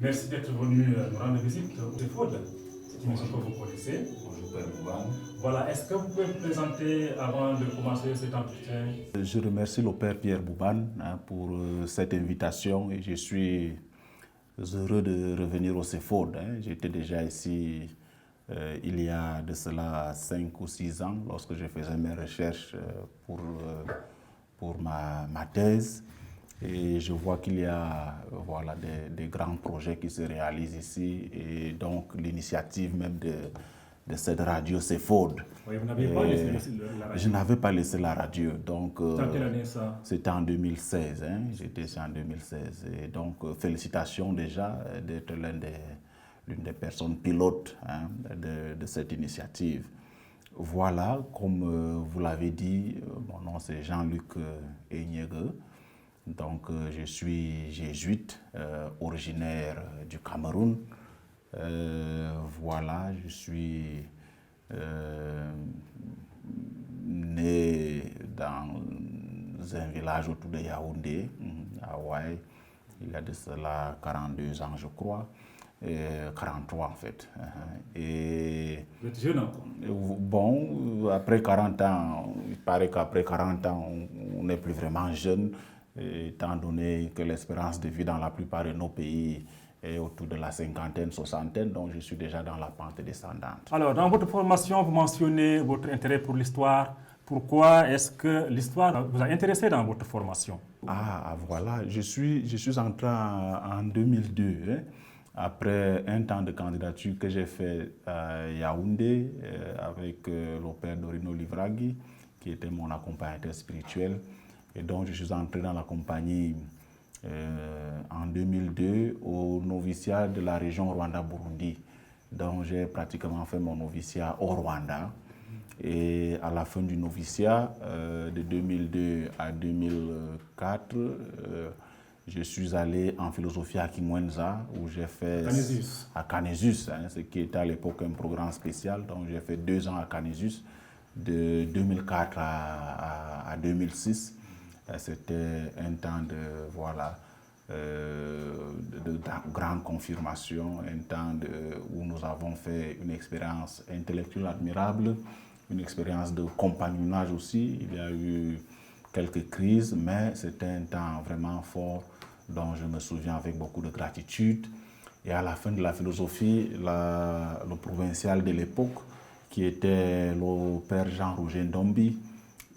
Merci d'être venu nous rendre visite au CEFOD. C'est une émission que vous connaissez. Bonjour Père Bouban. Voilà, est-ce que vous pouvez vous présenter avant de commencer cet entretien? Je remercie le Père Pierre Bouban pour cette invitation et je suis heureux de revenir au CEFOD. J'étais déjà ici il y a de cela 5 ou 6 ans lorsque je faisais mes recherches pour ma thèse. Et je vois qu'il y a voilà, des grands projets qui se réalisent ici et donc l'initiative même de cette radio CEFOD. Oui, vous n'avez pas laissé la radio? Je n'avais pas laissé la radio. Donc, c'était en quelle année ça? C'était en 2016. J'étais ici en 2016. Et donc, félicitations déjà d'être l'une des personnes pilotes de cette initiative. Voilà, comme vous l'avez dit, mon nom c'est Jean-Luc Enyege. Donc, je suis jésuite, originaire du Cameroun. Voilà, je suis né dans un village autour de Yaoundé, à Hawaï, il y a de cela 42 ans, je crois. 43 en fait. Et vous êtes jeune encore? Bon, après 40 ans, il paraît qu'après 40 ans, on n'est plus vraiment jeune, étant donné que l'espérance de vie dans la plupart de nos pays est autour de la cinquantaine, soixantaine, donc je suis déjà dans la pente descendante. Alors, dans votre formation, vous mentionnez votre intérêt pour l'histoire. Pourquoi est-ce que l'histoire vous a intéressé dans votre formation? Ah, voilà, je suis entré en 2002, après un temps de candidature que j'ai fait à Yaoundé avec le père Dorino Livragui, qui était mon accompagnateur spirituel. Et donc, je suis entré dans la compagnie en 2002 au noviciat de la région Rwanda-Burundi. Donc, j'ai pratiquement fait mon noviciat au Rwanda. Et à la fin du noviciat, de 2002 à 2004, je suis allé en philosophie à Kimwenza, où j'ai fait à Canisius, ce qui était à l'époque un programme spécial. Donc j'ai fait 2 ans à Canisius, de 2004 à 2006. C'était un temps de grande confirmation, un temps où nous avons fait une expérience intellectuelle admirable, une expérience de compagnonnage aussi. Il y a eu quelques crises, mais c'était un temps vraiment fort dont je me souviens avec beaucoup de gratitude. Et à la fin de la philosophie, le provincial de l'époque, qui était le père Jean-Roger Ndombi,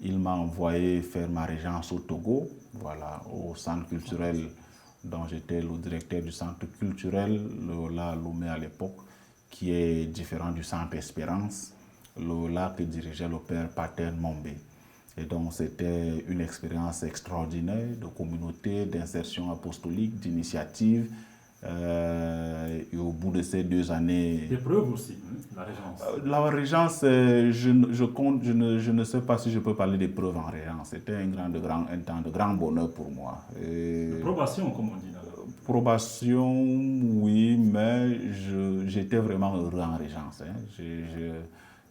il m'a envoyé faire ma régence au Togo, voilà, au centre culturel dont j'étais le directeur du centre culturel, Lomé à l'époque, qui est différent du centre Espérance, là que dirigeait le père Pater Mombe. Et donc c'était une expérience extraordinaire de communauté, d'insertion apostolique, d'initiative. Et au bout de ces 2 années... D'épreuve aussi, la régence. La régence, je ne sais pas si je peux parler d'épreuve en régence. C'était un temps de grand bonheur pour moi. De probation, comme on dit là. Probation, oui, mais j'étais vraiment heureux en régence.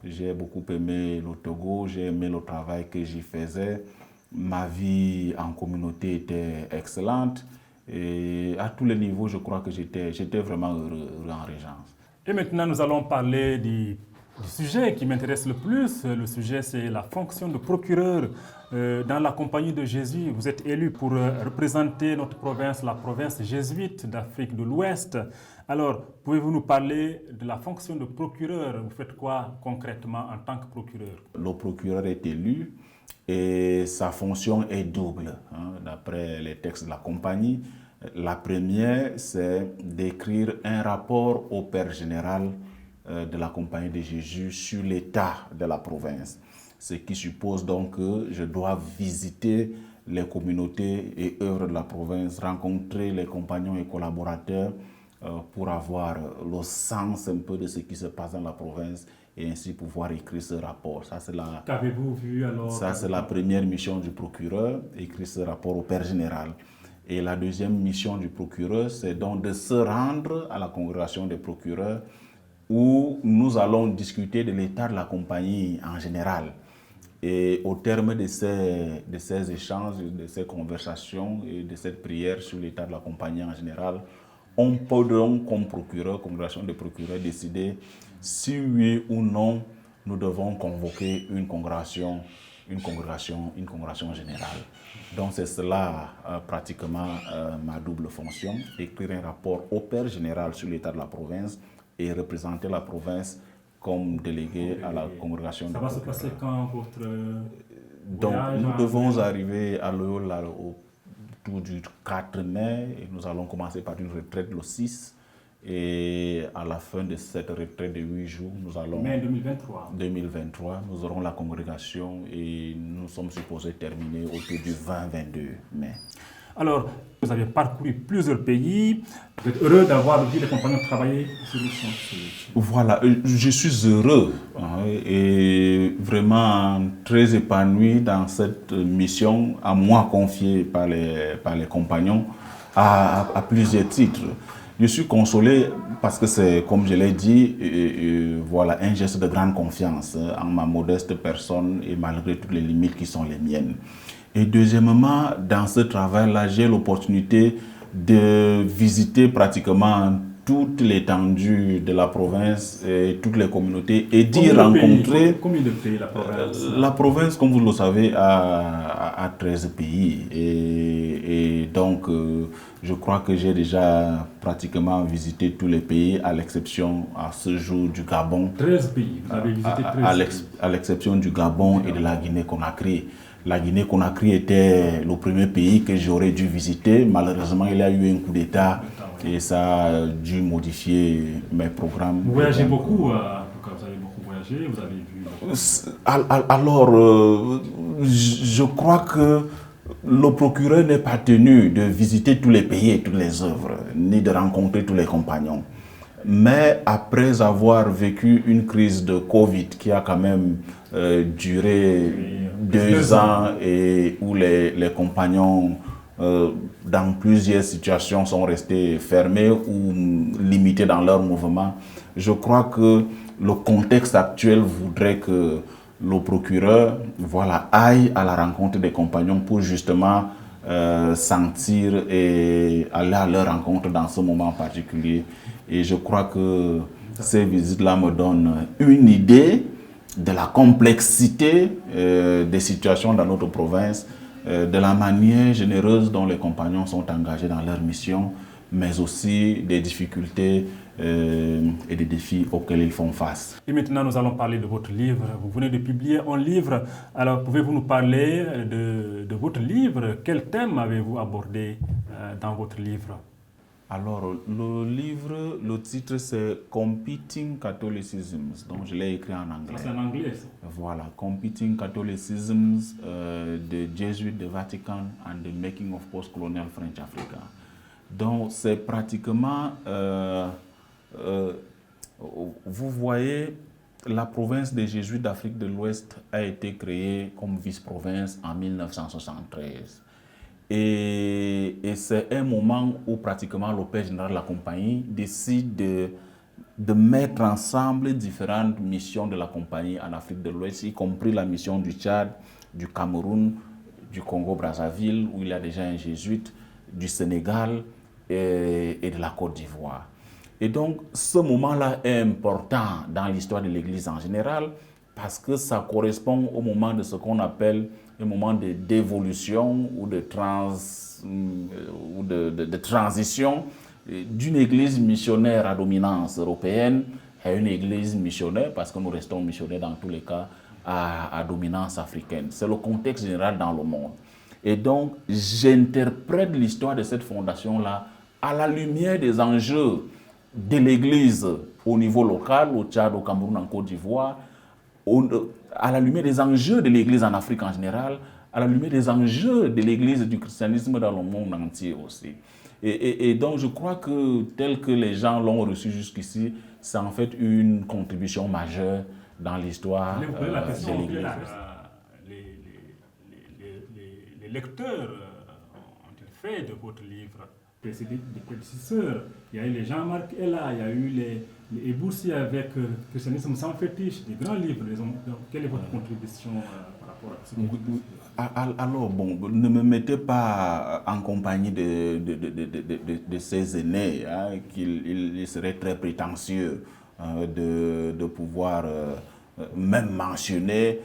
J'ai beaucoup aimé le Togo, j'ai aimé le travail que j'y faisais. Ma vie en communauté était excellente. Et à tous les niveaux, je crois que j'étais vraiment heureux en régence. Et maintenant, nous allons parler du sujet qui m'intéresse le plus. Le sujet, c'est la fonction de procureur dans la compagnie de Jésus. Vous êtes élu pour représenter notre province, la province jésuite d'Afrique de l'Ouest. Alors, pouvez-vous nous parler de la fonction de procureur? Vous faites quoi concrètement en tant que procureur? Le procureur est élu et sa fonction est double, d'après les textes de la compagnie. La première, c'est d'écrire un rapport au Père général de la compagnie de Jésus sur l'état de la province. Ce qui suppose donc que je dois visiter les communautés et œuvres de la province, rencontrer les compagnons et collaborateurs pour avoir le sens un peu de ce qui se passe dans la province et ainsi pouvoir écrire ce rapport. Qu'avez-vous vu alors? Ça, c'est la première mission du procureur, écrire ce rapport au Père général. Et la deuxième mission du procureur, c'est donc de se rendre à la congrégation des procureurs où nous allons discuter de l'état de la compagnie en général. Et au terme de ces échanges, de ces conversations et de cette prière sur l'état de la compagnie en général, on peut donc, comme procureur, congrégation de procureurs, décider si oui ou non nous devons convoquer une congrégation générale. Donc c'est cela pratiquement ma double fonction, écrire un rapport au père général sur l'état de la province et représenter la province comme délégué à la congrégation. Ça va se passer quand votre Donc nous devons arriver à Loyola autour du 4 mai et nous allons commencer par une retraite le 6. Et à la fin de cette retraite de 8 jours, nous allons... Mai 2023, nous aurons la congrégation et nous sommes supposés terminer autour du 20-22 mai. Alors, vous avez parcouru plusieurs pays. Vous êtes heureux d'avoir vu les compagnons travailler sur le chantier. Voilà, je suis heureux et vraiment très épanoui dans cette mission à moi confiée par les compagnons à plusieurs titres. Je suis consolé parce que c'est, comme je l'ai dit, voilà, un geste de grande confiance en ma modeste personne et malgré toutes les limites qui sont les miennes. Et deuxièmement, dans ce travail-là, j'ai l'opportunité de visiter pratiquement toute l'étendue de la province et toutes les communautés et d'y rencontrer... Combien de pays la province? La province, comme vous le savez, a 13 pays. Et donc, je crois que j'ai déjà pratiquement visité tous les pays, à l'exception, à ce jour, du Gabon. 13 pays, vous avez visité 13 pays. À l'exception du Gabon et de la Guinée-Conakry. La Guinée-Conakry était le premier pays que j'aurais dû visiter. Malheureusement, il y a eu un coup d'État et ça a dû modifier mes programmes. Vous voyagez beaucoup, vous avez beaucoup voyagé, vous avez vu... Alors, je crois que le procureur n'est pas tenu de visiter tous les pays et toutes les œuvres, ni de rencontrer tous les compagnons. Mais après avoir vécu une crise de Covid qui a quand même duré 2 ans et où les compagnons dans plusieurs situations sont restés fermés ou limités dans leur mouvement, je crois que le contexte actuel voudrait que le procureur aille à la rencontre des compagnons pour justement sentir et aller à leur rencontre dans ce moment particulier. Et je crois que ces visites-là me donnent une idée de la complexité des situations dans notre province, de la manière généreuse dont les compagnons sont engagés dans leur mission, mais aussi des difficultés et des défis auxquels ils font face. Et maintenant, nous allons parler de votre livre. Vous venez de publier un livre. Alors, pouvez-vous nous parler de votre livre? Quel thème avez-vous abordé dans votre livre? Alors, le livre, le titre c'est Competing Catholicisms, donc je l'ai écrit en anglais. C'est en anglais, ça. Voilà, Competing Catholicisms, the Jesuit, the Vatican and the Making of Post-Colonial French Africa. Donc, c'est pratiquement, vous voyez, la province des Jésuites d'Afrique de l'Ouest a été créée comme vice-province en 1973. Et c'est un moment où pratiquement le père général de la compagnie décide de mettre ensemble différentes missions de la compagnie en Afrique de l'Ouest, y compris la mission du Tchad, du Cameroun, du Congo-Brazzaville, où il y a déjà un jésuite, du Sénégal et de la Côte d'Ivoire. Et donc, ce moment-là est important dans l'histoire de l'Église en général, parce que ça correspond au moment de ce qu'on appelle un moment d'évolution ou de transition d'une église missionnaire à dominance européenne à une église missionnaire, parce que nous restons missionnaires dans tous les cas, à dominance africaine. C'est le contexte général dans le monde. Et donc, j'interprète l'histoire de cette fondation-là à la lumière des enjeux de l'église au niveau local, au Tchad, au Cameroun, en Côte d'Ivoire, à la lumière des enjeux de l'Église en Afrique en général, à la lumière des enjeux de l'Église et du christianisme dans le monde entier aussi. Et donc je crois que tel que les gens l'ont reçu jusqu'ici, c'est en fait une contribution majeure dans l'histoire de l'Église. Les lecteurs ont fait de votre livre des prédécesseurs. Il y a eu les Jean-Marc Ella, il y a eu les Eboussi avec Christianisme sans fétiche, des grands livres. Quelle est votre contribution par rapport Alors, bon, ne me mettez pas en compagnie de ces aînés, hein, qu'il serait très prétentieux de pouvoir même mentionner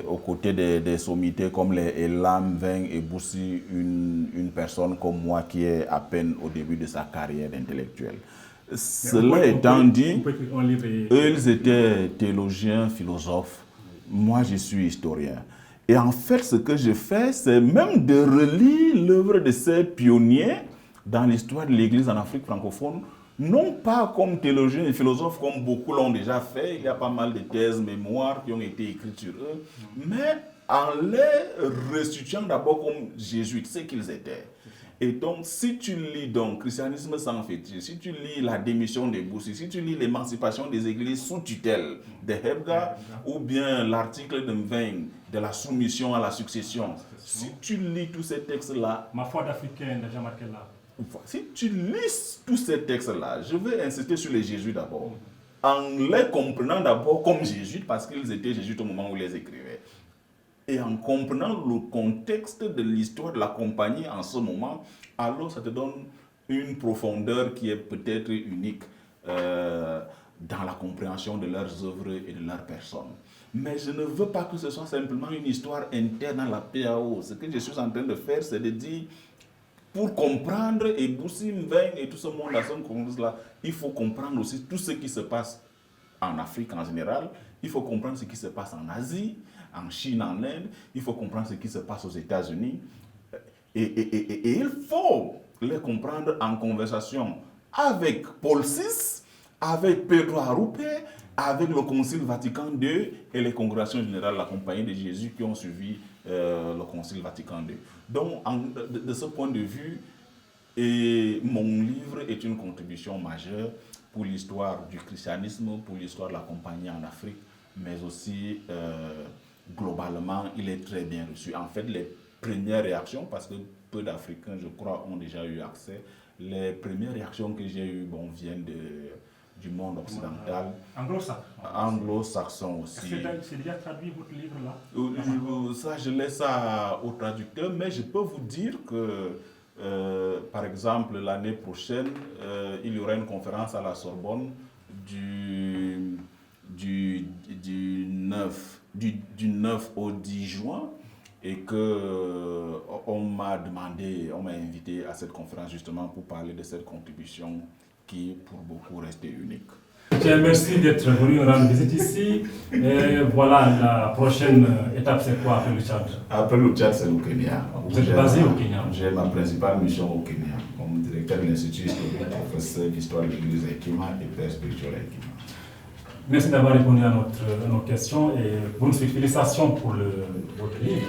aux côtés des sommités comme les Elam, Veng et Boussi, une personne comme moi qui est à peine au début de sa carrière d'intellectuel. Cela étant dit, eux, ils étaient théologiens, philosophes. Moi, je suis historien. Et en fait, ce que je fais, c'est même de relire l'œuvre de ces pionniers dans l'histoire de l'Église en Afrique francophone, non pas comme théologiens et philosophes, comme beaucoup l'ont déjà fait. Il y a pas mal de thèses, mémoires qui ont été écrites sur eux, mais en les restituant d'abord comme jésuites, ce qu'ils étaient. Et donc, si tu lis donc Christianisme sans fétiche, si tu lis la démission des Boussi, si tu lis l'émancipation des églises sous tutelle des Hebga, ou bien l'article de Mveng de la soumission à la succession, si tu lis tous ces textes-là, ma foi d'Africain déjà marqué là. Si tu lis tous ces textes-là, je vais insister sur les jésuites d'abord, en les comprenant d'abord comme jésuites, parce qu'ils étaient jésuites au moment où ils les écrivaient. Et en comprenant le contexte de l'histoire de la compagnie en ce moment, alors ça te donne une profondeur qui est peut-être unique dans la compréhension de leurs œuvres et de leurs personnes. Mais je ne veux pas que ce soit simplement une histoire interne à la PAO. Ce que je suis en train de faire, c'est de dire, pour comprendre, et Boussi, Mveng et tout ce monde là, il faut comprendre aussi tout ce qui se passe en Afrique en général, il faut comprendre ce qui se passe en Asie, en Chine, en Inde, il faut comprendre ce qui se passe aux États-Unis. Et il faut les comprendre en conversation avec Paul VI, avec Pedro Arrupe, avec le Concile Vatican II et les congrégations générales de la Compagnie de Jésus qui ont suivi le Concile Vatican II. Donc, de ce point de vue, mon livre est une contribution majeure pour l'histoire du christianisme, pour l'histoire de la Compagnie en Afrique, mais aussi globalement, il est très bien reçu. En fait, les premières réactions, parce que peu d'Africains, je crois, ont déjà eu accès, les premières réactions que j'ai eues viennent du monde occidental. Anglo-saxon aussi. Est-ce que c'est déjà traduit votre livre là? Ça, je laisse ça au traducteur, mais je peux vous dire que, par exemple, l'année prochaine, il y aura une conférence à la Sorbonne du 9 au 10 juin et on m'a invité à cette conférence justement pour parler de cette contribution qui pour beaucoup restait unique. Tiens, merci d'être venu rendre visite ici. Et voilà, la prochaine étape, c'est quoi après le Tchad? Après le Tchad, c'est le Kenya. Vous êtes basé au Kenya? J'ai ma principale mission au Kenya, comme directeur de l'Institut historique, professeur d'histoire de l'Église à Ekima et père spirituel à Ekima. Merci d'avoir répondu à nos questions et bonne félicitations pour votre livre.